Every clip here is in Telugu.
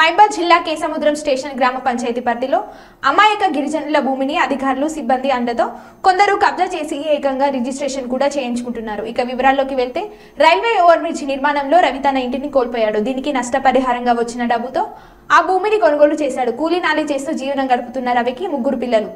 మైబాద్ జిల్లా కేసముద్రం స్టేషన్ గ్రామ పంచాయతీ పరిధిలో అమాయక గిరిజనుల భూమిని అధికారులు సిబ్బంది అండతో కొందరు కబ్జా చేసి ఏకంగా రిజిస్ట్రేషన్ కూడా చేయించుకుంటున్నారు. ఇక వివరాల్లోకి వెళ్తే రైల్వే ఓవర్ బ్రిడ్జ్ నిర్మాణంలో రవి తన ఇంటిని కోల్పోయాడు. దీనికి నష్టపరిహారంగా వచ్చిన డబ్బుతో ఆ భూమిని కొనుగోలు చేశాడు. కూలీ నాలి చేస్తూ జీవనం గడుపుతున్న రవికి 3 పిల్లలు.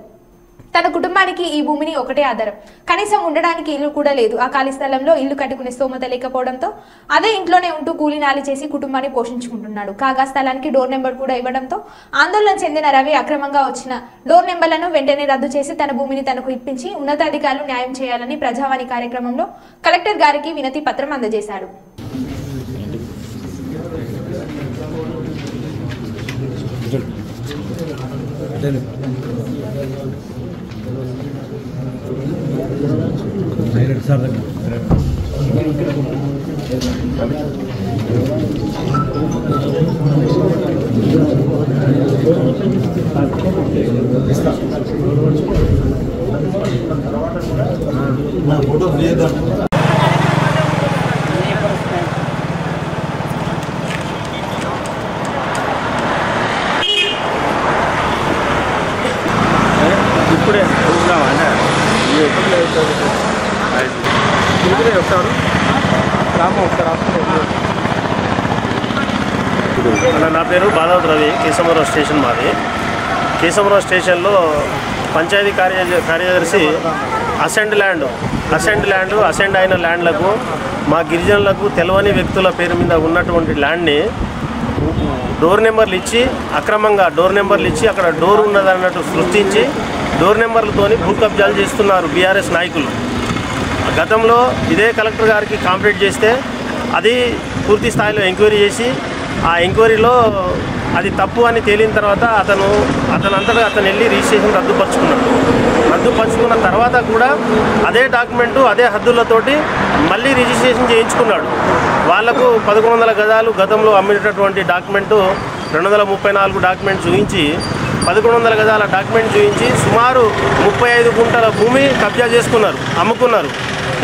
తన కుటుంబానికి ఈ భూమిని ఒకటే ఆధారం. కనీసం ఉండడానికి ఇల్లు కూడా లేదు. ఆ ఖాళీ స్థలంలో ఇల్లు కట్టుకునే స్తోమత లేకపోవడంతో అదే ఇంట్లోనే ఉంటూ కూలీ నాలి చేసి కుటుంబాన్ని పోషించుకుంటున్నాడు. కాగా స్థలానికి డోర్ నెంబర్ కూడా ఇవ్వడంతో ఆందోళన చెందిన రవి అక్రమంగా వచ్చిన డోర్ నెంబర్లను వెంటనే రద్దు చేసి తన భూమిని తనకు ఇప్పించి ఉన్నతాధికారులు న్యాయం చేయాలని ప్రజావాణి కార్యక్రమంలో కలెక్టర్ గారికి వినతి పత్రం అందజేశాడు. ఇప్పుడే వస్తారు నా పేరు బాదావత్ రవి. కేశవరావు స్టేషన్ మాది. కేశవరావు స్టేషన్లో పంచాయతీ కార్యదర్శి అసెండ్ అయిన ల్యాండ్లకు మా గిరిజనులకు తెలవని వ్యక్తుల పేరు మీద ఉన్నటువంటి ల్యాండ్ని డోర్ నెంబర్లు ఇచ్చి అక్రమంగా అక్కడ డోర్ ఉన్నదన్నట్టు సృష్టించి డోర్ నెంబర్లతోని భూ కబ్జాలు చేస్తున్నారు బీఆర్ఎస్ నాయకులు. గతంలో ఇదే కలెక్టర్ గారికి కంప్లైంట్ చేస్తే అది పూర్తి స్థాయిలో ఎంక్వైరీ చేసి ఆ ఎంక్వైరీలో అది తప్పు అని తేలిన తర్వాత అతనంతటా వెళ్ళి రిజిస్ట్రేషన్ రద్దుపరుచుకున్న తర్వాత కూడా అదే డాక్యుమెంటు అదే హద్దులతోటి మళ్ళీ రిజిస్ట్రేషన్ చేయించుకున్నాడు. వాళ్లకు 1100 గజాలు గతంలో అమ్మినటువంటి డాక్యుమెంటు 234 డాక్యుమెంట్ చూపించి 1100 గజాల డాక్యుమెంట్ చూపించి సుమారు 35 గుంటల భూమి కబ్జా చేసుకున్నారు, అమ్ముకున్నారు.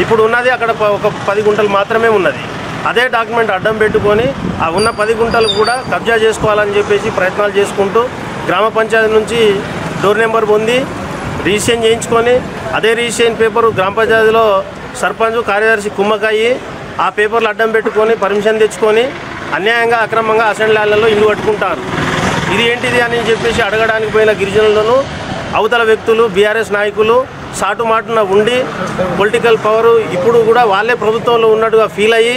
ఇప్పుడు ఉన్నది అక్కడ ఒక 10 గుంటలు మాత్రమే ఉన్నది. అదే డాక్యుమెంట్ అడ్డం పెట్టుకొని ఆ ఉన్న 10 గుంటలు కూడా కబ్జా చేసుకోవాలని చెప్పేసి ప్రయత్నాలు చేసుకుంటూ గ్రామ పంచాయతీ నుంచి డోర్ నెంబర్ పొంది రిజిస్ట్రేషన్ చేయించుకొని అదే రిజిస్ట్రేషన్ పేపరు గ్రామ పంచాయతీలో సర్పంచ్ కార్యదర్శి కుమ్మకాయి ఆ పేపర్లు అడ్డం పెట్టుకొని పర్మిషన్ తెచ్చుకొని అన్యాయంగా అక్రమంగా అసెంబ్లీ ల్యాండ్లలో ఇల్లు కట్టుకుంటారు. ఇది ఏంటిది అని చెప్పేసి అడగడానికి పోయిన గిరిజనులను అవతల వ్యక్తులు బీఆర్ఎస్ నాయకులు సాటుమాటున ఉండి పొలిటికల్ పవరు ఇప్పుడు కూడా వాళ్ళే ప్రభుత్వంలో ఉన్నట్టుగా ఫీల్ అయ్యి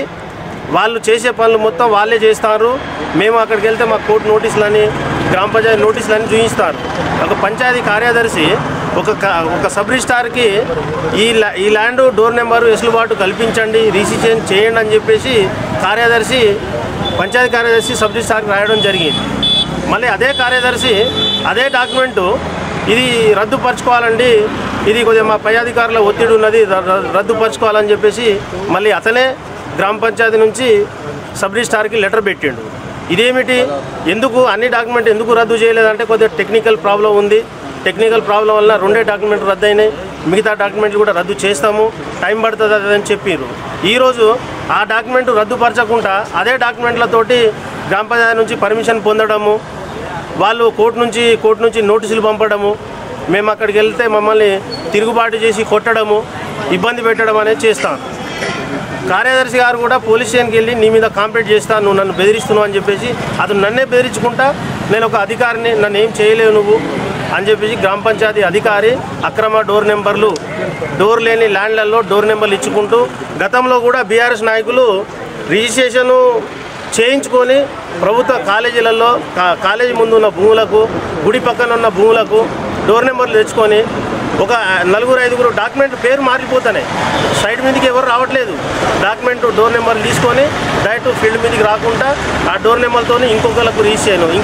వాళ్ళు చేసే పనులు మొత్తం వాళ్ళే చేస్తారు. మేము అక్కడికి వెళ్తే మాకు కోర్టు నోటీసులని గ్రామ పంచాయతీ నోటీసులని చూపిస్తారు. ఒక పంచాయతీ కార్యదర్శి ఒక సబ్ రిజిస్ట్రార్కి ఈ ల్యాండ్ డోర్ నెంబరు వెసులుబాటు కల్పించండి, రిజిస్ట్రేషన్ చేయండి అని చెప్పేసి పంచాయతీ కార్యదర్శి సబ్ రిజిస్ట్రార్కి రాయడం జరిగింది. మళ్ళీ అదే కార్యదర్శి అదే డాక్యుమెంటు ఇది రద్దుపరచుకోవాలండి, ఇది కొద్దిగా మా పై అధికారుల ఒత్తిడి ఉన్నది రద్దుపరచుకోవాలని చెప్పేసి మళ్ళీ అతనే గ్రామ పంచాయతీ నుంచి సబ్ రిజిస్ట్రార్కి లెటర్ పెట్టిండు. ఇదేమిటి, ఎందుకు అన్ని డాక్యుమెంట్ ఎందుకు రద్దు చేయలేదంటే కొద్దిగా టెక్నికల్ ప్రాబ్లం ఉంది, టెక్నికల్ ప్రాబ్లం వల్ల 2 డాక్యుమెంట్లు రద్దు అయినాయి, మిగతా డాక్యుమెంట్లు కూడా రద్దు చేస్తాము, టైం పడుతుంది అని చెప్పారు. ఈరోజు ఆ డాక్యుమెంట్ రద్దుపరచకుండా అదే డాక్యుమెంట్లతోటి గ్రామ పంచాయతీ నుంచి పర్మిషన్ పొందడము, వాళ్ళు కోర్టు నుంచి నోటీసులు పంపడము, మేము అక్కడికి వెళ్తే మమ్మల్ని తిరుగుబాటు చేసి కొట్టడము, ఇబ్బంది పెట్టడం అనేది చేస్తాను. కార్యదర్శి గారు కూడా పోలీస్ స్టేషన్కి వెళ్ళి నీ మీద కంప్లైంట్ చేస్తాను, నువ్వు నన్ను బెదిరిస్తున్నావు అని చెప్పేసి అతను నన్నే బెదిరించుకుంటా నేను ఒక అధికారిని, నన్ను ఏం చేయలేవు నువ్వు అని చెప్పేసి గ్రామ పంచాయతీ అధికారి అక్రమ డోర్ లేని ల్యాండ్లలో డోర్ నెంబర్లు ఇచ్చుకుంటూ గతంలో కూడా బీఆర్ఎస్ నాయకులు రిజిస్ట్రేషను చేయించుకొని ప్రభుత్వ కాలేజీలలో కాలేజీ ముందు ఉన్న భూములకు గుడి పక్కన ఉన్న భూములకు డోర్ నెంబర్లు తెచ్చుకొని ఒక 4-5 డాక్యుమెంట్ పేరు మారిపోతున్నాయి. సైడ్ మీదకి ఎవరు రావట్లేదు. డాక్యుమెంట్ డోర్ నెంబర్లు తీసుకొని డైరెక్ట్ ఫీల్డ్ మీదకి రాకుండా ఆ డోర్ నెంబర్తో ఇంకొకరికి రిజిస్ట్రేషన్,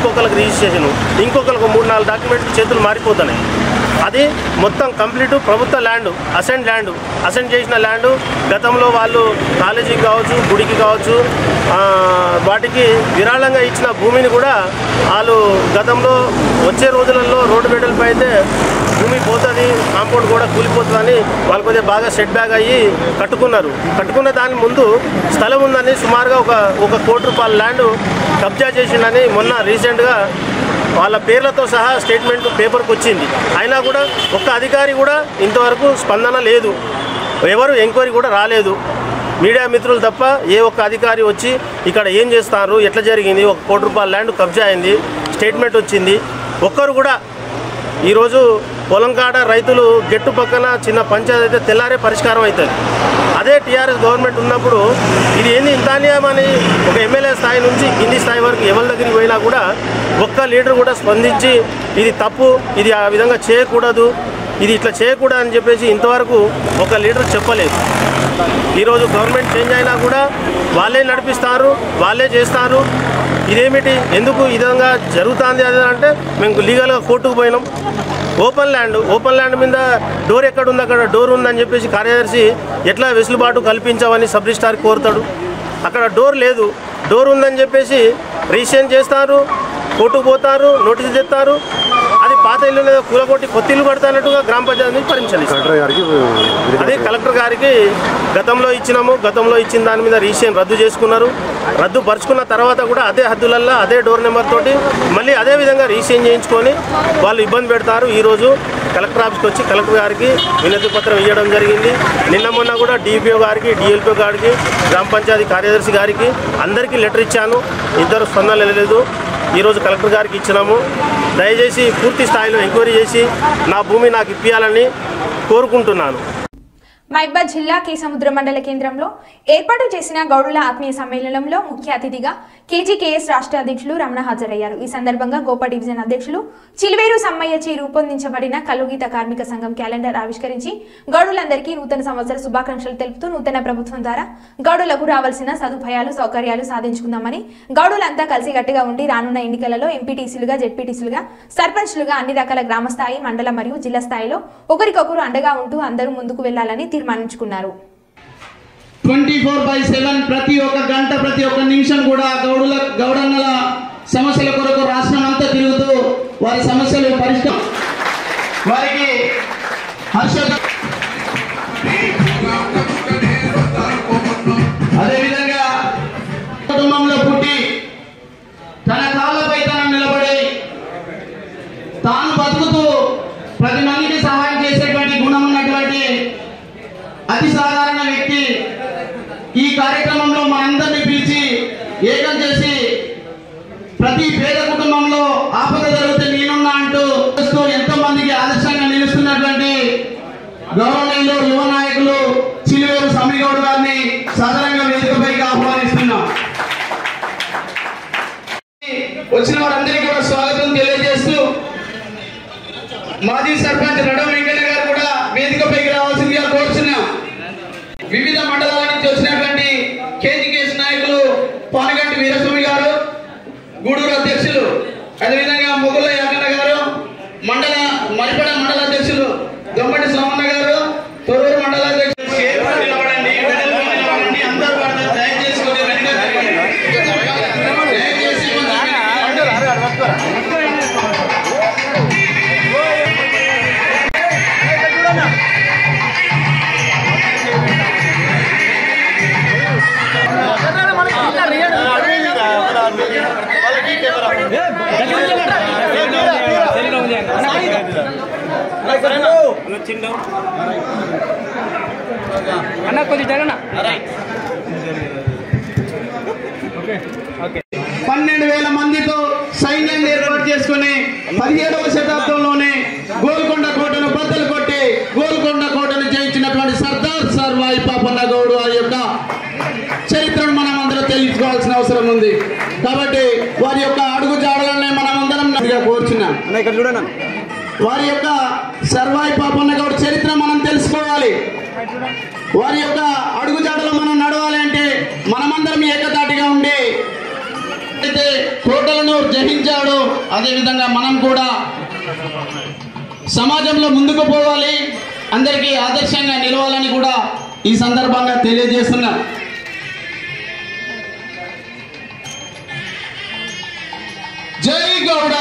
ఇంకొకరికి 3-4 డాక్యుమెంట్లు చేతులు మారిపోతున్నాయి. అది మొత్తం కంప్లీట్ ప్రభుత్వ ల్యాండ్, అసెండ్ చేసిన ల్యాండ్. గతంలో వాళ్ళు కాలేజీకి కావచ్చు, గుడికి కావచ్చు, వాటికి విరాళంగా ఇచ్చిన భూమిని కూడా వాళ్ళు గతంలో వచ్చే రోజులలో రోడ్డు వెడల్పు అయితే భూమి పోతుంది, కాంపౌండ్ కూడా కూలిపోతుందని వాళ్ళు కొద్దిగా బాగా సెట్ బ్యాక్ అయ్యి కట్టుకున్న దాని ముందు స్థలం ఉందని సుమారుగా ఒక కోటి రూపాయల ల్యాండ్ కబ్జా చేసిందని మొన్న రీసెంట్గా వాళ్ళ పేర్లతో సహా స్టేట్మెంట్ పేపర్కి వచ్చింది. అయినా కూడా ఒక్క అధికారి కూడా ఇంతవరకు స్పందన లేదు, ఎవరు ఎంక్వైరీ కూడా రాలేదు. మీడియా మిత్రులు తప్ప ఏ ఒక్క అధికారి వచ్చి ఇక్కడ ఏం చేస్తారు, ఎట్లా జరిగింది, 1 కోటి రూపాయల ల్యాండ్ కబ్జా అయింది, స్టేట్మెంట్ వచ్చింది, ఒక్కరు కూడా. ఈరోజు పొలంకాడ రైతులు గెట్టు పక్కన చిన్న పంచాయతీ అయితే తెల్లారే పరిష్కారం అవుతుంది. అదే టీఆర్ఎస్ గవర్నమెంట్ ఉన్నప్పుడు ఇది ఏంది ఇంత అన్యాయమని ఒక ఎమ్మెల్యే స్థాయి నుంచి కింది స్థాయి వరకు ఎవరి దగ్గరికి పోయినా కూడా ఒక్క లీడర్ కూడా స్పందించి ఇది తప్పు, ఇది ఆ విధంగా చేయకూడదు, ఇది ఇట్లా చేయకూడదు అని చెప్పేసి ఇంతవరకు ఒక లీడర్ చెప్పలేదు. ఈరోజు గవర్నమెంట్ చేంజ్ అయినా కూడా వాళ్ళే నడిపిస్తారు, వాళ్ళే చేస్తారు. ఇదేమిటి, ఎందుకు ఈ విధంగా జరుగుతుంది అది అంటే మేము లీగల్గా కోర్టుకు పోయినాం. ఓపెన్ ల్యాండ్ మీద డోర్ ఎక్కడుంది, అక్కడ డోర్ ఉందని చెప్పేసి కార్యదర్శి ఎట్లా వెసులుబాటు కల్పించామని సబ్ రిజిస్ట్రార్ కోరుతాడు. అక్కడ డోర్ లేదు, డోర్ ఉందని చెప్పేసి రిజిస్ట్రేషన్ చేస్తారు, కోర్టుకు పోతారు, నోటీసు తెస్తారు. అది పాత ఇల్లు లేదా కూలగొట్టి కొత్త ఇల్లు కడతానట్టుగా గ్రామ పంచాయతీ నుంచి పర్మిషన్ ఇస్తారు. అది కలెక్టర్ గారికి గతంలో ఇచ్చిన దాని మీద రిజిస్ట్రేషన్ రద్దు చేసుకున్నారు. రద్దు పరుచుకున్న తర్వాత కూడా అదే హద్దులల్లో అదే డోర్ నెంబర్ తోటి మళ్ళీ అదే విధంగా రిజిస్ట్రేషన్ చేయించుకొని వాళ్ళు ఇబ్బంది పెడతారు. ఈరోజు కలెక్టర్ ఆఫీస్కి వచ్చి కలెక్టర్ గారికి వినతి పత్రం ఇవ్వడం జరిగింది. నిన్న మొన్న కూడా డిపిఓ గారికి, డిఎల్పిఓ గారికి, గ్రామ పంచాయతీ కార్యదర్శి గారికి అందరికీ లెటర్ ఇచ్చాను, ఇద్దరు స్పందన లేదు. ఈరోజు కలెక్టర్ గారికి ఇచ్చినాము. దయచేసి పూర్తి స్థాయిలో ఎంక్వైరీ చేసి నా భూమి నాకు ఇప్పించాలని కోరుకుంటున్నాను. మహబూబాబాద్ జిల్లా కేసముద్ర మండల కేంద్రంలో ఏర్పాటు చేసిన గౌడుల ఆత్మీయ సమ్మేళనంలో ముఖ్య అతిథిగా కేజీకేఎస్ రాష్ట్ర అధ్యక్షులు రమణ హాజరయ్యారు. ఈ సందర్భంగా గోప డివిజన్ అధ్యక్షులు చిలివేరు సమ్మయ్యచే రూపొందించబడిన కలుగీత కార్మిక సంఘం క్యాలెండర్ ఆవిష్కరించి గౌడులందరికీ నూతన సంవత్సర శుభాకాంక్షలు తెలుపుతూ నూతన ప్రభుత్వం ద్వారా గౌడులకు రావాల్సిన సదుపాయాలు సౌకర్యాలు సాధించుకుందామని, గౌడులంతా కలిసికట్టుగా ఉండి రానున్న ఎన్నికలలో ఎంపీటీసీలుగా, జెడ్పీటీసీలుగా, సర్పంచ్లుగా అన్ని రకాల గ్రామ స్థాయి, మండల మరియు జిల్లా స్థాయిలో ఒకరికొకరు అండగా ఉంటూ అందరూ ముందుకు వెళ్లాలని తీర్మానించుకున్నారు. 24/7 ప్రతి ఒక్క గంట, ప్రతి ఒక్క నిమిషం కూడా గౌడన్నల సమస్యల కొరకు రాష్ట్రం అంతా తిరుగుతూ వారి సమస్యలు పరిష్కారం వారికి అదేవిధంగా కుటుంబంలో పుట్టి తన కాళ్ళపై తను నిలబడి తాను బతుకుతూ 10 మందికి సహాయం చేసేటువంటి గుణం ఉన్నటువంటి అతి సాధారణ వ్యక్తి ఈ కార్యక్రమంలో మనందరినీ పిలిచి ఏకం చేసి ప్రతి పేద కుటుంబంలో ఆపద జరిగితే నేనున్నా అంటూ ఎంతో మందికి ఆదర్శంగా నిలుస్తున్నటువంటి గౌరవనీయులు యువ నాయకులు చిలివేరు సమ్మిగౌడ్ గారిని సాధారణంగా వేదికపైకి ఆహ్వానిస్తున్నాం. వచ్చిన వారందరికీ కూడా స్వాగతం తెలియజేస్తూ మాజీ సర్పంచ్ నడవ వెంకయ్య గారు కూడా వేదికపైకి రావాల్సిందిగా కోరుచున్నాం. వివిధ మండలాల నుంచి వచ్చినటువంటి కేజీకేఎస్ నాయకులు పానగంటి వీరస్వామి గారు, గూడూరు అధ్యక్షులు, అదేవిధంగా మొగుళ్ళ యాకన్న గారు, మరిపడ మండల అధ్యక్షులు దొంపటి సోమన్న గారు, తొర్రూరు మండల అధ్యక్షులు అందరూ దయచేసుకొని అన్న కొంచెం జరగనా 12,000 మందితో సైన్యాన్ని ఏర్పాటు చేసుకుని 17వ శతాబ్దంలోనే గోల్కొండ కోటను బద్దలు కొట్టి గోల్కొండ కోటను జయించినటువంటి సర్దార్ సర్వాయి పాపన్న గౌడ్ ఆ యొక్క చరిత్రను మనం అందరం తెలుసుకోవాల్సిన అవసరం ఉంది. కాబట్టి వారి యొక్క అడుగు జాడలనే మనం అందరం కోరుచున్నాం. వారి యొక్క సర్వాయి పాపన్న గౌడ్ చరిత్ర మనం తెలుసుకోవాలి. వారి యొక్క అడుగు జాడలో మనం నడవాలి అంటే మనమందరం ఏకతాటిగా ఉండి అయితే కోటలను జయించాడు, అదేవిధంగా మనం కూడా సమాజంలో ముందుకు పోవాలి, అందరికీ ఆదర్శంగా నిలవాలని కూడా ఈ సందర్భంగా తెలియజేస్తున్నాం. జై గౌడ,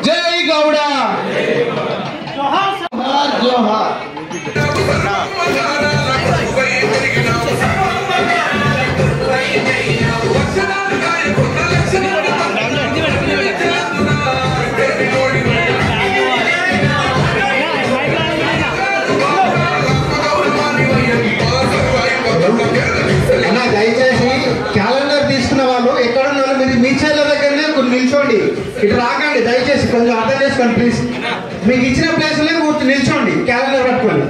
జై గౌడ. ఇటు రాకండి దయచేసి, కొంచెం అర్థం చేసుకోండి ప్లీజ్. మీకు ఇచ్చిన ప్లేస్లో కూర్చొని నిల్చోండి, క్యాలెండర్ పట్టుకోండి.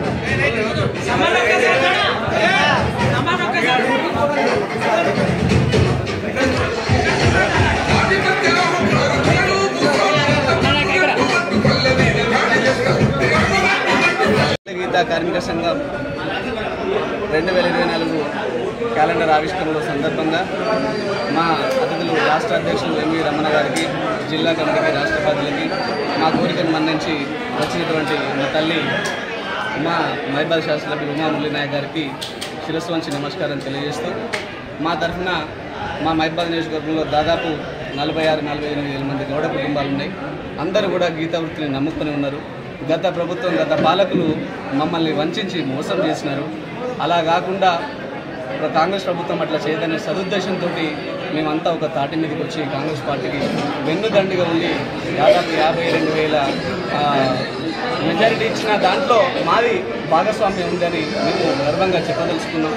గీతా కార్మిక సంఘం 2024 క్యాలెండర్ ఆవిష్కరణలో సందర్భంగా మా అతిథులు రాష్ట్ర అధ్యక్షులు ఎంవి రమణ గారికి, జిల్లా కమిటీకి, రాష్ట్ర ప్రజలకి మా కోరికను మన్నించి వచ్చినటువంటి మా తల్లి మా మైబాద్ శాసనసభ్యులు ఉమా మురళీనాయక్ గారికి శిరస్సు వంచి నమస్కారం తెలియజేస్తూ, మా తరఫున మా మైబాద్ నియోజకవర్గంలో దాదాపు 46-48 మంది గౌడ కుటుంబాలు ఉన్నాయి. అందరూ కూడా గీతా వృత్తిని నమ్ముకొని ఉన్నారు. గత ప్రభుత్వం, గత పాలకులు మమ్మల్ని వంచి మోసం చేసినారు. అలా కాకుండా కాంగ్రెస్ ప్రభుత్వం అట్లా చేయదనే సదుద్దేశంతో మేమంతా ఒక తాటి మీదకి వచ్చి కాంగ్రెస్ పార్టీకి వెన్నుదండిగా ఉండి దాదాపు 52,000 మెజారిటీ ఇచ్చిన దాంట్లో మాది భాగస్వామ్యం ఉందని మేము గర్వంగా చెప్పదలుచుకున్నాం.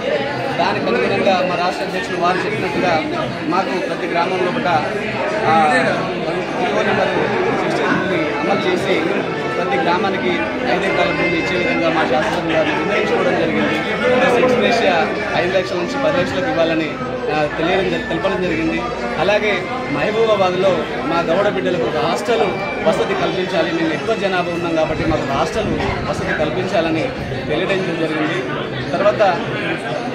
దానికి అనుగుణంగా మా రాష్ట్ర అధ్యక్షులు వారు చెప్పినట్టుగా మాకు ప్రతి గ్రామంలో కూడా నెంబర్ 16 అమలు చేసి ప్రతి గ్రామానికి 5 ఎకరాల భూమి ఇచ్చే విధంగా మా శాసనసభ్యులు గారిని నిర్ణయించుకోవడం జరిగింది. ఎక్స్ప్రెషియా 5 లక్షల నుంచి 10 లక్షలకు ఇవ్వాలని తెలపడం జరిగింది. అలాగే మహబూబాబాద్లో మా గౌడ బిడ్డలకు ఒక హాస్టల్ వసతి కల్పించాలి, మేము ఎక్కువ జనాభా ఉన్నాం కాబట్టి మాకు హాస్టల్ వసతి కల్పించాలని తెలియడం జరిగింది.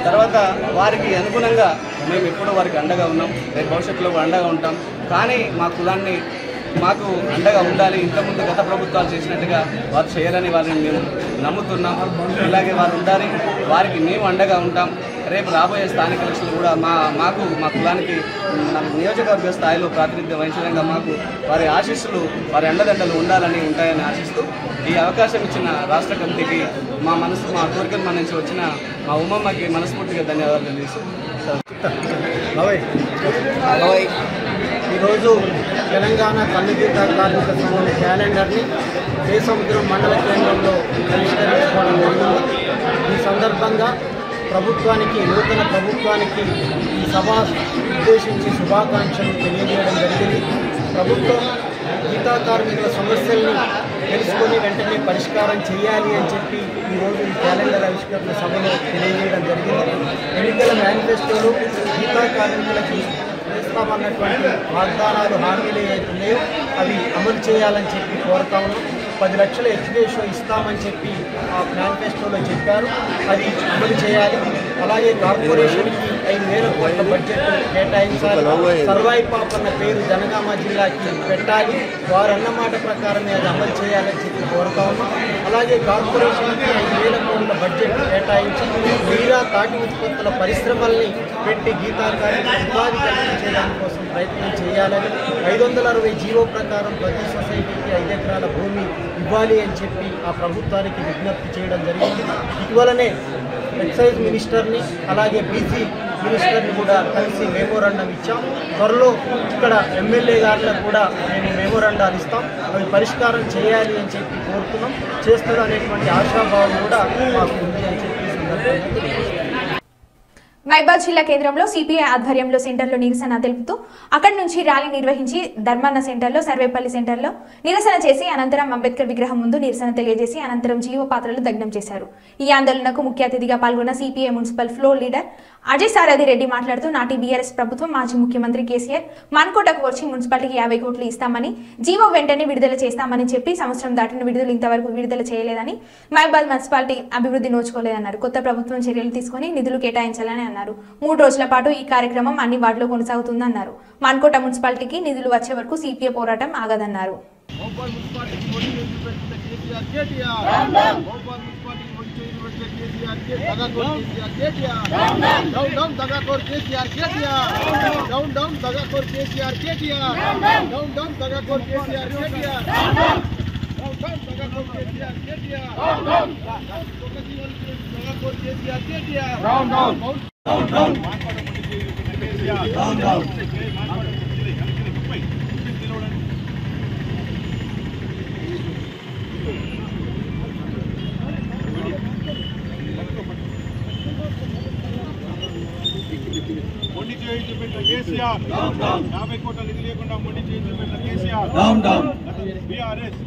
తర్వాత వారికి అనుగుణంగా మేము ఎప్పుడూ వారికి అండగా ఉన్నాం, రేపు భవిష్యత్తులో అండగా ఉంటాం. కానీ మా కులాన్ని మాకు అండగా ఉండాలి, ఇంతకుముందు గత ప్రభుత్వాలు చేసినట్టుగా వారు చేయాలని వారిని మేము నమ్ముతున్నాం. ఇలాగే వారు ఉండాలి, వారికి మేము అండగా ఉంటాం. రేపు రాబోయే స్థానిక ఎలక్షన్లు కూడా మా కులానికి నియోజకవర్గ స్థాయిలో ప్రాతినిధ్యం వహించడంగా మాకు వారి ఆశీస్సులు, వారి అండదండలు ఉంటాయని ఆశిస్తూ ఈ అవకాశం ఇచ్చిన రాష్ట్ర కమిటీకి మా కోరికలు మన నుంచి వచ్చిన మా ఉమ్మమ్మకి మనస్ఫూర్తిగా ధన్యవాదాలు తెలియజేస్తాం. ఈరోజు తెలంగాణ కన్నుగీత కార్మిక సంఘం క్యాలెండర్ని కేసముద్రం మండల కేంద్రంలో పరిష్కరించుకోవడం జరిగింది. ఈ సందర్భంగా నూతన ప్రభుత్వానికి ఈ సభ ఉద్దేశించి శుభాకాంక్షలు తెలియజేయడం జరిగింది. ప్రభుత్వం గీతా కార్మికుల సమస్యల్ని తెలుసుకొని వెంటనే పరిష్కారం చేయాలి అని చెప్పి ఈరోజు ఈ క్యాలెండర్ ఆవిష్కరణ సభలో తెలియజేయడం జరిగింది. ఎన్నికల మేనిఫెస్టోలో గీతా కార్మికులకి చేస్తామన్నటువంటి వాగ్దానాలు, హామీలు ఏవైతే ఉన్నాయో అవి అమలు చేయాలని చెప్పి కోరుతా ఉన్నాం. 10 లక్షల ఎడ్యుకేషన్ ఇస్తామని చెప్పి ఆ మేనిఫెస్టోలో చెప్పారు, అది అమలు చేయాలి. అలాగే కార్పొరేషన్కి 5,000 కోట్ల బడ్జెట్ కేటాయించాలి. సర్వాయి పాపన్న పేరు జనగామ జిల్లాకి పెట్టాలి. వారు అన్నమాట ప్రకారమే అది అమలు చేయాలని చెప్పి కోరుతా ఉన్నాం. అలాగే కార్పొరేషన్కి 5,000 కోట్ల బడ్జెట్ కేటాయించి వీరా తాటి ఉత్పత్తుల పరిశ్రమల్ని పెట్టి గీతా కార్మికులకు ఉపాధి కల్పించే దానికోసం ప్రయత్నం చేయాలని, 560 జీవో ప్రకారం ప్రతి సొసైటీకి 5 ఎకరాల భూమి ఇవ్వాలి అని చెప్పి ఆ ప్రభుత్వానికి విజ్ఞప్తి చేయడం జరిగింది. ఇటీవలనే ఎక్సైజ్ మినిస్టర్ని అలాగే బీసీ మినిస్టర్ని కూడా కలిసి మెమోరాండం ఇచ్చాం. త్వరలో ఇక్కడ ఎమ్మెల్యే గారులకు కూడా మేము మెమోరాండాలు ఇస్తాం, అవి పరిష్కారం చేయాలి అని చెప్పి కోరుతున్నాం. చేస్తారు అనేటువంటి ఆశాభావం కూడా మాకు ఉంది అని చెప్పి సందర్భంగా తెలియజేస్తాం. మైబాద్ జిల్లా కేంద్రంలో సిపిఐ ఆధ్వర్యంలో సెంటర్లో నిరసన తెలుపుతూ అక్కడి నుంచి ర్యాలీ నిర్వహించి ధర్మాన సెంటర్లో, సర్వేపల్లి సెంటర్లో నిరసన చేసి అనంతరం అంబేద్కర్ విగ్రహం ముందు నిరసన తెలియజేసి అనంతరం జీవో పాత్రలు దగ్ధం చేశారు. ఈ ఆందోళనకు ముఖ్య అతిథిగా పాల్గొన్న CPI municipal floor leader Ajay Sarathi Reddy మాట్లాడుతూ నాటి బీఆర్ఎస్ ప్రభుత్వం మాజీ ముఖ్యమంత్రి కేసీఆర్ మన్కోటకు వచ్చి మున్సిపాలిటీకి 50 కోట్లు ఇస్తామని, జీవో వెంటనే విడుదల చేస్తామని చెప్పి సంవత్సరం దాటిన విడుదల ఇంతవరకు విడుదల చేయలేదని, మైబాద్ మున్సిపాలిటీ అభివృద్ధి నోచుకోలేదన్నారు. కొత్త ప్రభుత్వం చర్యలు తీసుకుని నిధులు కేటాయించాలని అన్నారు. 3 రోజుల పాటు ఈ కార్యక్రమం అన్ని వార్డులో కొనసాగుతుందన్నారు. మన్కోట మున్సిపాలిటీకి నిధులు వచ్చే వరకు సిపిఐ పోరాటం ఆగదన్నారు. మొండి చేయించి పెట్టిన కేసీఆర్ 50 కోట్ల నిధి లేకుండా మొండి చేయించి పెట్టిన కేసీఆర్ బీఆర్ఎస్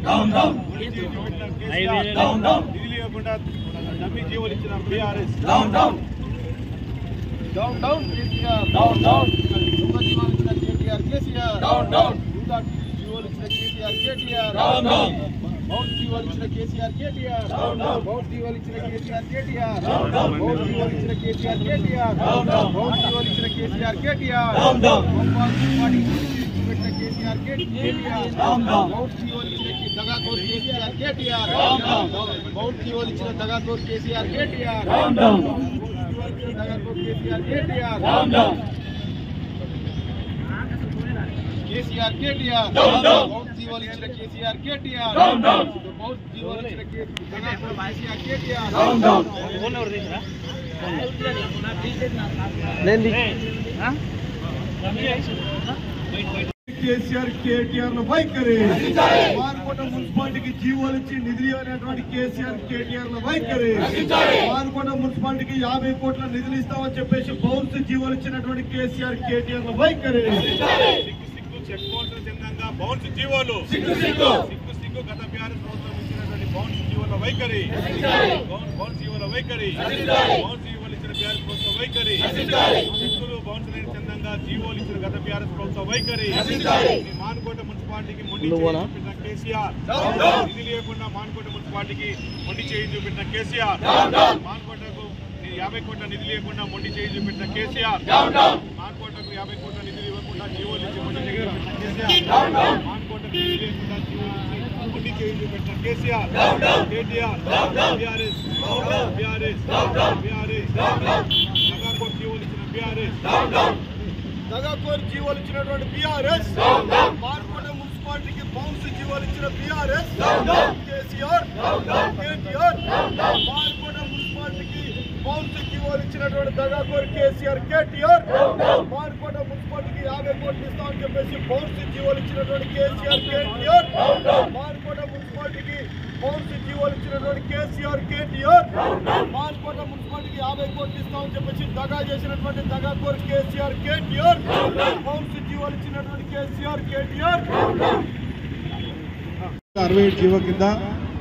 నిధులు ఇవ్వకుండా డమ్మీ జీవోలు ఇచ్చిన బీఆర్ఎస్ జీవోలు ఇచ్చిన కేటీఆర్ మౌంట్ జీవోలు ఇచ్చిన కేసీఆర్ కేటీఆర్ మౌంట్ జీవోలు ఇచ్చిన కేసీఆర్ కేటీఆర్ మౌంట్ జీవోలు ఇచ్చిన కేసీఆర్ కేటీఆర్ మౌంట్ జీవోలు ఇచ్చిన కేసీఆర్ కేటీఆర్ పెట్టిన కేసీఆర్ కేటీఆర్ మౌంట్ జీవోలు ఇచ్చిన దగాకోర్ కేసీఆర్ కేటీఆర్ మౌంట్ జీవోలు ఇచ్చిన దగాకోర్ కేసీఆర్ కేటీఆర్ దగాకోర్ కేసీఆర్ కేటీఆర్ కేసీఆర్ కేటీఆర్ మౌంట్ జీవోలు ఇచ్చిన కేసీఆర్ కేటీఆర్ మౌంట్ జీవోలు ఇచ్చిన కేసీఆర్ కేటీఆర్ కేసీఆర్ కేటీఆర్ వైఖరి మానుకోట మున్సిపాలిటీకి జీవోలు ఇచ్చి నిధులు అనేటువంటి కేసీఆర్ కేటీఆర్ వైఖరి మానుకోట మున్సిపాలిటీకి 50 కోట్ల నిధులు ఇస్తామని చెప్పేసి బౌన్స్ జీవోలు ఇచ్చినటువంటి కేసీఆర్ కేటీఆర్ వైఖరి చెక్ బౌన్స్ చందంగా బౌన్స్ జీవోలు సిగ్గు గత బీఆర్ఎస్ ప్రభుత్వం ఇచ్చినటువంటి బౌన్స్ జీవోల వైఖరి బౌన్స్ జీవోల వైఖరి బౌన్స్ జీవోలు ఇచ్చిన బీఆర్ఎస్ ప్రభుత్వ వైఖరి చెక్కులు బౌన్స్ లేని చందంగా జీవోలు ఇచ్చిన గత బీఆర్ఎస్ ప్రభుత్వ వైఖరి మానుకోట మున్సిపాలిటీకి మొండి చూపెట్టిన కేసీఆర్ నిధులు లేకుండా మానుకోట మున్సిపాలిటీకి మొండి చేయి చూపెట్టిన కేసీఆర్ మానుకోటకు 50 కోట్ల నిధులు లేకుండా మొండి చేయి చూపెట్టిన కేసీఆర్ మానుకోటకు 50 కోట్ల నిధులు ఇవ్వకుండా జీవోలు ఇచ్చి మొండి చేయి చూపెట్టిన కేసీఆర్ మానుకోటకు నిధులు లేకుండా జీవోలు ఇచ్చి మొండి చేయి చూపెట్టిన కేసీఆర్ కేటీఆర్ బీఆర్ఎస్ దగాకోర్ జీవోలు ఇచ్చిన బీఆర్ఎస్ దగాకోర్ జీవోలు ఇచ్చినటువంటి బీఆర్ఎస్ మానుకోట మున్సిపాలిటీకి బౌన్స్ జీవోలు ఇచ్చిన బీఆర్ఎస్ కేసీఆర్ కేటీఆర్ మానుకోట మున్సిపాలిటీకి బౌన్స్ జీవోలు ఇచ్చినటువంటి దగాకోర్ కేసీఆర్ కేటీఆర్ మానుకోట మున్సిపాలిటీకి 50 కోట్లు ఇస్తామని చెప్పేసి బౌన్స్ జీవోలు ఇచ్చినటువంటి కేసీఆర్ కేటీఆర్ మానుకోట మున్సిపాలిటీకి బౌన్స్ జీవోలు ఇచ్చినటువంటి కేసీఆర్ కేటీఆర్ మానుకోట మున్సిపాలిటీకి 50 కోట్లు ఇస్తామని చెప్పేసి దగా చేసినటువంటి దగాకోర్ కేసీఆర్ కేటీఆర్ బౌన్స్ జీవోలు ఇచ్చినటువంటి కేసీఆర్ కేటీఆర్ 67 జీవో కింద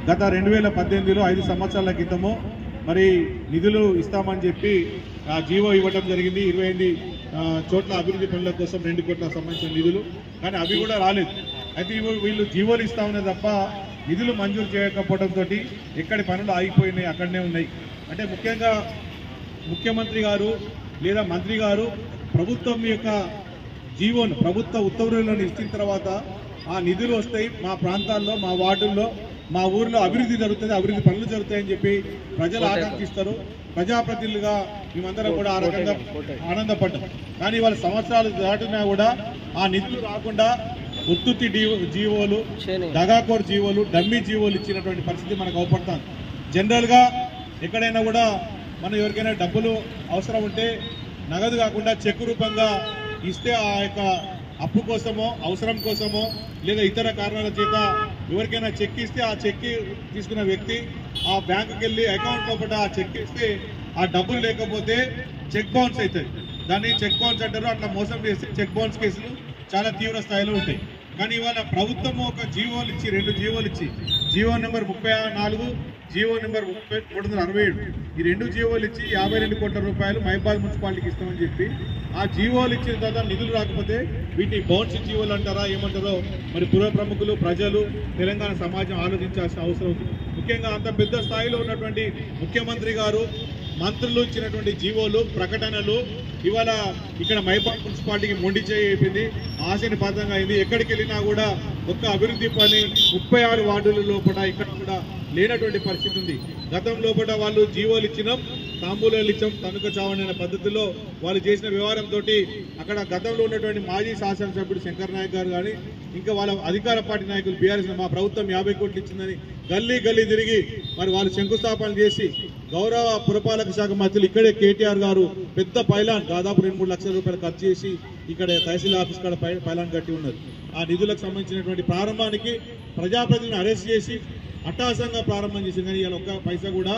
గత 2018లో 5 సంవత్సరాల క్రితము మరి నిధులు ఇస్తామని చెప్పి ఆ జీవో ఇవ్వడం జరిగింది. 28 చోట్ల అభివృద్ధి పనుల కోసం 2 కోట్ల సంబంధించిన నిధులు, కానీ అవి కూడా రాలేదు. అయితే వీళ్ళు జీవోలు ఇస్తామనే తప్ప నిధులు మంజూరు చేయకపోవడంతో ఎక్కడి పనులు ఆగిపోయినాయి, అక్కడనే ఉన్నాయి. అంటే ముఖ్యంగా ముఖ్యమంత్రి గారు లేదా మంత్రి గారు ప్రభుత్వం యొక్క జీవోను ప్రభుత్వ ఉత్తర్వులను ఇచ్చిన తర్వాత ఆ నిధులు వస్తాయి, మా ప్రాంతాల్లో మా వార్డుల్లో మా ఊర్లో అభివృద్ధి జరుగుతుంది, అభివృద్ధి పనులు జరుగుతాయని చెప్పి ప్రజలు ఆకాంక్షిస్తారు. ప్రజాప్రతినిధులుగా మేమందరం కూడా ఆ రకంగా ఆనందపడ్డాం. కానీ వాళ్ళ సంవత్సరాలు దాటినా కూడా ఆ నిధులు రాకుండా ఉత్తుత్తి జీవోలు, దగాకోర్ జీవోలు, డమ్మీ జీవోలు ఇచ్చినటువంటి పరిస్థితి మనకు అవపడుతుంది. జనరల్గా ఎక్కడైనా కూడా మనం ఎవరికైనా డబ్బులు అవసరం ఉంటే నగదు కాకుండా చెక్ రూపంగా ఇస్తే ఆ యొక్క అప్పు కోసమో అవసరం కోసమో లేదా ఇతర కారణాల చేత ఎవరికైనా చెక్ ఇస్తే ఆ చెక్ తీసుకున్న వ్యక్తి ఆ బ్యాంకుకి వెళ్ళి అకౌంట్ లోపల ఆ చెక్ ఇస్తే ఆ డబ్బులు లేకపోతే చెక్ బౌన్స్ అవుతుంది. దాన్ని చెక్ బౌన్స్ అంటారు. అట్లా మోసం చేస్తే చెక్ బౌన్స్ కేసులు చాలా తీవ్ర స్థాయిలో ఉంటాయి. కానీ ఇవాళ ప్రభుత్వం ఒక జీవోలు ఇచ్చి 2 జీవోలు ఇచ్చి జీవో నెంబర్ 34, జీవో నెంబర్ 367 ఈ 2 జీవోలు ఇచ్చి 52 కోట్ల రూపాయలు మహిబాద్ మున్సిపాలిటీకి ఇస్తామని చెప్పి ఆ జీవోలు ఇచ్చిన తర్వాత నిధులు రాకపోతే వీటిని బౌన్స్ జీవోలు అంటారా ఏమంటారో మరి పుర ప్రముఖులు, ప్రజలు, తెలంగాణ సమాజం ఆలోచించాల్సిన అవసరం ఉంది. ముఖ్యంగా అంత పెద్ద స్థాయిలో ఉన్నటువంటి ముఖ్యమంత్రి గారు, మంత్రులు ఇచ్చినటువంటి జీవోలు, ప్రకటనలు ఇవాళ ఇక్కడ మహిబాద్ మున్సిపాలిటీకి మొండి చేయైపోయింది, ఆశనిపాతంగా అయింది. ఎక్కడికి వెళ్ళినా కూడా ఒక్క అభివృద్ధి పని 36 వార్డుల లోపల ఇక్కడ కూడా లేనటువంటి పరిస్థితి ఉంది. గతం లోపల వాళ్ళు జీవోలు ఇచ్చినాం, తాంబూలాలు ఇచ్చాం, తనుక చావని అనే పద్ధతిలో వాళ్ళు చేసిన వ్యవహారంతో అక్కడ గతంలో ఉన్నటువంటి మాజీ శాసనసభ్యుడు శంకర్ నాయక్ గారు కానీ ఇంకా వాళ్ళ అధికార పార్టీ నాయకులు బీఆర్ఎస్ మా ప్రభుత్వం 50 కోట్లు ఇచ్చిందని గల్లీ గల్లీ తిరిగి మరి వాళ్ళు శంకుస్థాపన చేసి గౌరవ పురపాలక శాఖ మంత్రులు ఇక్కడే కేటీఆర్ గారు పెద్ద పైలాన్ దాదాపు 2-3 లక్షల రూపాయలు ఖర్చు చేసి ఇక్కడ తహసీల్ ఆఫీస్ కాడ పైలాన్ కట్టి ఉన్నారు. ఆ నిధులకు సంబంధించినటువంటి ప్రారంభానికి ప్రజాప్రతినిధులను అరెస్ట్ చేసి అట్టహాసంగా ప్రారంభం చేసింది. కానీ ఇలా ఒక్క పైసా కూడా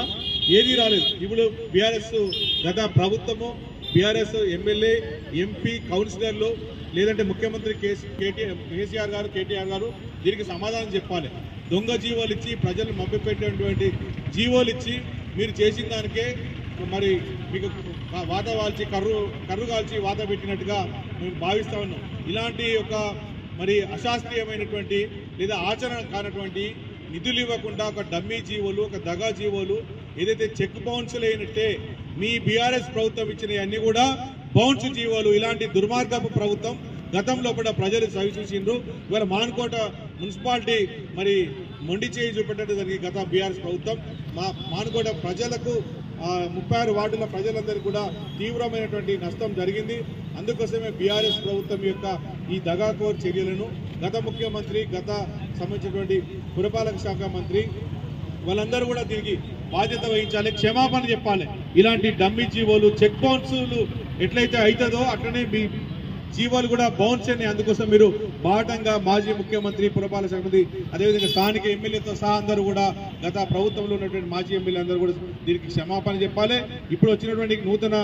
ఏదీ రాలేదు. ఇప్పుడు బీఆర్ఎస్ గత ప్రభుత్వము, బీఆర్ఎస్ ఎమ్మెల్యే, ఎంపీ, కౌన్సిలర్లు లేదంటే ముఖ్యమంత్రి కేసీఆర్ గారు కేటీఆర్ గారు దీనికి సమాధానం చెప్పాలి. దొంగ జీవోలు ఇచ్చి ప్రజలు మభ్యపెట్టేటువంటి జీవోలు ఇచ్చి మీరు చేసిన దానికే మరి మీకు వాత వాల్చి కర్రు కాల్చి వాత పెట్టినట్టుగా మేము భావిస్తా ఉన్నాం. ఇలాంటి ఒక మరి అశాస్త్రీయమైనటువంటి లేదా ఆచరణ కానటువంటి నిధులు ఇవ్వకుండా ఒక డమ్మీ జీవోలు, ఒక దగా జీవోలు, ఏదైతే చెక్ బౌన్సులు అయినట్టే మీ బీఆర్ఎస్ ప్రభుత్వం ఇచ్చినవి అన్నీ కూడా బౌన్స్ జీవోలు. ఇలాంటి దుర్మార్గపు ప్రభుత్వం గతంలో కూడా ప్రజలు చవి చూసిండ్రు. ఇవాళ మానుకోట మున్సిపాలిటీ మరి మొండి చేయి చూపెట్టడం జరిగింది గత బీఆర్ఎస్ ప్రభుత్వం. మానుకోట ప్రజలకు 36 వార్డుల ప్రజలందరికీ కూడా తీవ్రమైనటువంటి నష్టం జరిగింది. అందుకోసమే బీఆర్ఎస్ ప్రభుత్వం యొక్క ఈ దగాకోర్ చర్యలను గత ముఖ్యమంత్రి, గత సంబంధించినటువంటి పురపాలక శాఖ మంత్రి వాళ్ళందరూ కూడా దీనికి బాధ్యత వహించాలి, క్షమాపణ చెప్పాలి. ఇలాంటి డమ్మీ జీవోలు, చెక్ బౌన్సులు ఎట్లయితే అవుతుందో అట్లనే మీ జీవోలు కూడా బౌన్స్ అని. అందుకోసం మీరు బాటంగా మాజీ ముఖ్యమంత్రి, పురపాలక శాఖ మంత్రి, అదేవిధంగా స్థానిక ఎమ్మెల్యేతో సహా అందరూ కూడా గత ప్రభుత్వంలో ఉన్నటువంటి మాజీ ఎమ్మెల్యే అందరూ కూడా దీనికి క్షమాపణ చెప్పాలి. ఇప్పుడు వచ్చినటువంటి నూతన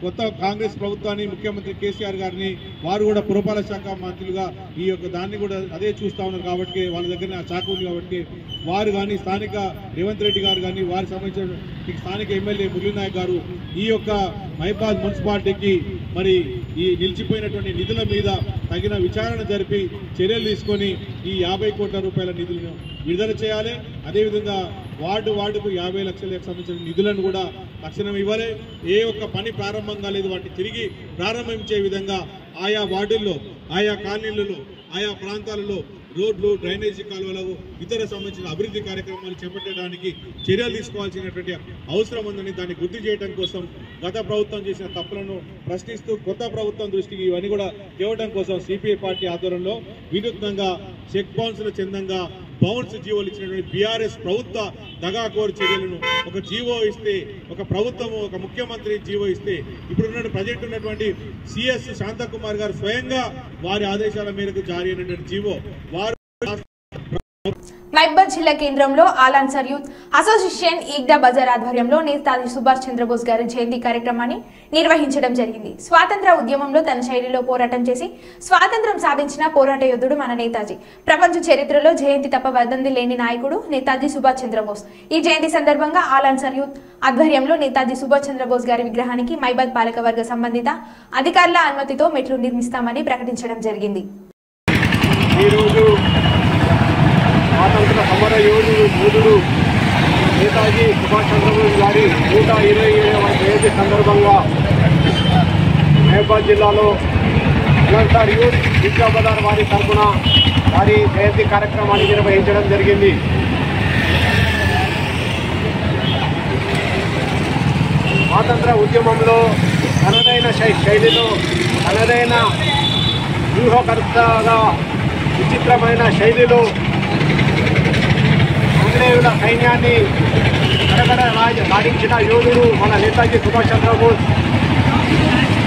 కొత్త కాంగ్రెస్ ప్రభుత్వాన్ని, ముఖ్యమంత్రి కేసీఆర్ గారిని, వారు కూడా పురపాలక శాఖ మంత్రులుగా ఈ యొక్క దాన్ని కూడా అదే చూస్తూ ఉన్నారు కాబట్టి వాళ్ళ దగ్గర చాకు ఉంది కాబట్టి వారు కానీ, స్థానిక రేవంత్ రెడ్డి గారు కానీ, వారికి సంబంధించిన స్థానిక ఎమ్మెల్యే మురళీనాయక్ గారు ఈ యొక్క మైబాద్ మున్సిపాలిటీకి మరి ఈ నిలిచిపోయినటువంటి నిధుల మీద తగిన విచారణ జరిపి చర్యలు తీసుకొని ఈ 50 కోట్ల రూపాయల నిధులను విడుదల చేయాలి. అదేవిధంగా వార్డుకు 50 లక్షలకు సంబంధించిన నిధులను కూడా తక్షణం ఇవ్వాలి. ఏ ఒక్క పని ప్రారంభం కాలేదు, వాటిని తిరిగి ప్రారంభించే విధంగా ఆయా వార్డుల్లో, ఆయా కాలనీలలో, ఆయా ప్రాంతాలలో రోడ్లు, డ్రైనేజీ కాలువలు, ఇతర సంబంధించిన అభివృద్ధి కార్యక్రమాలు చేపట్టడానికి చర్యలు తీసుకోవాల్సినటువంటి అవసరం ఉందని దాన్ని గుర్తు చేయడం కోసం గత ప్రభుత్వం చేసిన తప్పులను ప్రశ్నిస్తూ కొత్త ప్రభుత్వం దృష్టికి ఇవన్నీ కూడా తేవడం కోసం సిపిఐ పార్టీ ఆధ్వర్యంలో వినూత్నంగా చెక్ బౌన్స్ల చందంగా బౌన్స్ జీవోలు ఇచ్చినటువంటి బీఆర్ఎస్ ప్రభుత్వ దగాకోరు చర్యలను ఒక జీవో ఇస్తే, ఒక ప్రభుత్వము, ఒక ముఖ్యమంత్రి జీవో ఇస్తే, ఇప్పుడున్న ప్రజెంట్ ఉన్నటువంటి సిఎస్ శాంతకుమార్ గారు స్వయంగా వారి ఆదేశాల మేరకు జారీ అయినటువంటి జీవో వారు మైబాద్ జిల్లా కేంద్రంలో ఆల్ ఆన్సర్ యూత్ అసోసియేషన్ ఈగ్డా బజార్ ఆధ్వర్యంలో నేతాజీ సుభాష్ చంద్రబోస్ గారి జయంతి కార్యక్రమాన్ని నిర్వహించడం జరిగింది. స్వాతంత్ర ఉద్యమంలో తన శైలిలో పోరాటం చేసి స్వాతంత్రం సాధించిన పోరాట యోధుడు మన నేతాజీ. ప్రపంచ చరిత్రలో జయంతి తప్ప వదంతి లేని నాయకుడు నేతాజీ సుభాష్ చంద్రబోస్. ఈ జయంతి సందర్భంగా ఆల్ ఆన్సర్ యూత్ ఆధ్వర్యంలో నేతాజీ సుభాష్ చంద్రబోస్ గారి విగ్రహానికి మైబాద్ పాలకవర్గ సంబంధిత అధికారుల అనుమతితో మెట్లు నిర్మిస్తామని ప్రకటించడం జరిగింది. స్వాతంత్ర సమర యోధుడు నేతాజీ సుభాష్ చంద్రబోస్ గారి 127వ జయంతి సందర్భంగా మైబాద్ జిల్లాలో అలంసార్ యూత్ ఈగ్డా బజార్ వారి తరఫున వారి జయంతి కార్యక్రమాన్ని నిర్వహించడం జరిగింది. స్వాతంత్ర ఉద్యమంలో తనదైన శైలిలో, తనదైన వ్యూహకర్తగా విచిత్రమైన శైలిలో ఆంగ్లేయుల సైన్యాన్ని సాధించిన యోధుడు మన నేతాజీ సుభాష్ చంద్రబోస్.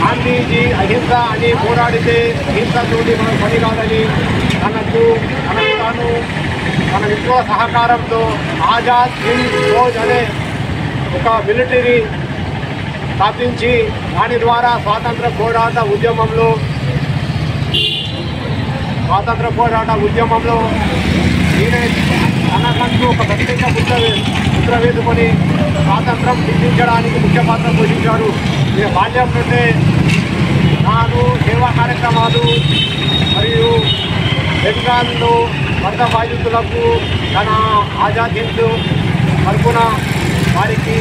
గాంధీజీ అహింస అని పోరాడితే అహింసతోటి మనం పని కాదని తనకు తాను మన విశ్వ సహకారంతో ఆజాద్ హింద్ ఫౌజ్ అనే ఒక మిలిటరీ స్థాపించి దాని ద్వారా స్వాతంత్ర పోరాట ఉద్యమంలో ఈయన తనకంటూ ఒక ప్రత్యేక ముద్ర వేసుకొని స్వాతంత్రం సిద్ధించడానికి ముఖ్య పాత్ర పోషించారు. ఈయన బాల్యం నుండే తాను సేవా కార్యక్రమాలు మరియు బెంగాల్లో వరద బాధితులకు తన ఆజాద్ హింద్ తరఫున వారికి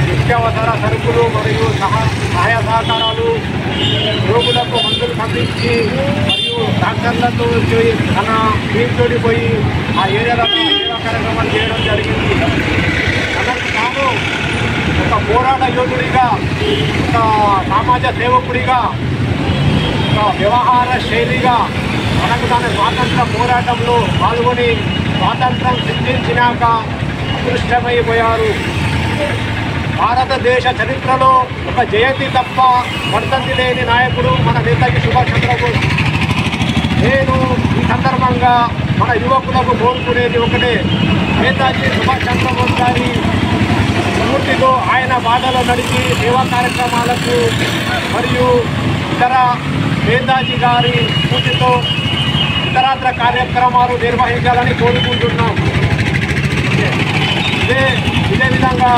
నిత్యావసర సరుకులు మరియు సహాయ సహకారాలు, రోగులకు మందులు పంపించి మరియు డాక్టర్లతో తన టీంతో పోయి ఆ ఏరియాలో సేవా కార్యక్రమాలు చేయడం జరిగింది. తనకు తాను ఒక పోరాట యోధుడిగా, ఒక సమాజ సేవకుడిగా, ఒక వ్యవహార శైలిగా మనకు తాను స్వాతంత్ర పోరాటంలో పాల్గొని స్వాతంత్రం సిద్ధించినాక అదృష్టమైపోయారు. భారతదేశ చరిత్రలో ఒక జయంతి తప్ప వర్ధంతి లేని నాయకుడు మన నేతాజీ సుభాష్ చంద్రబోస్. నేను ఈ సందర్భంగా మన యువకులకు కోరుకునేది ఒకటే, నేతాజీ సుభాష్ చంద్రబోస్ గారి స్ఫూర్తితో ఆయన బాటలో నడిచి సేవా కార్యక్రమాలకు మరియు ఇతర నేతాజీ గారి స్ఫూర్తితో ఇతరత్ర కార్యక్రమాలు నిర్వహించాలని కోరుకుంటున్నాం. ఇదే విధంగా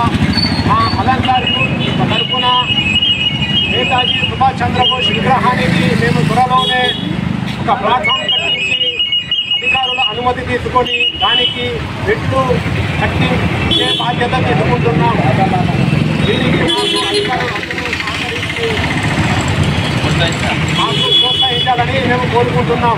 మా అలంకార్ తరఫున నేతాజీ సుభాష్ చంద్రబోస్ విగ్రహానికి మేము త్వరలోనే ఒక ప్లాట్ఫామ్ కట్టించి అధికారుల అనుమతి తీసుకొని దానికి మెట్లు కట్టించే బాధ్యత తీసుకుంటున్నాం. దీనికి మాకు ప్రోత్సహించాలని మేము కోరుకుంటున్నాం.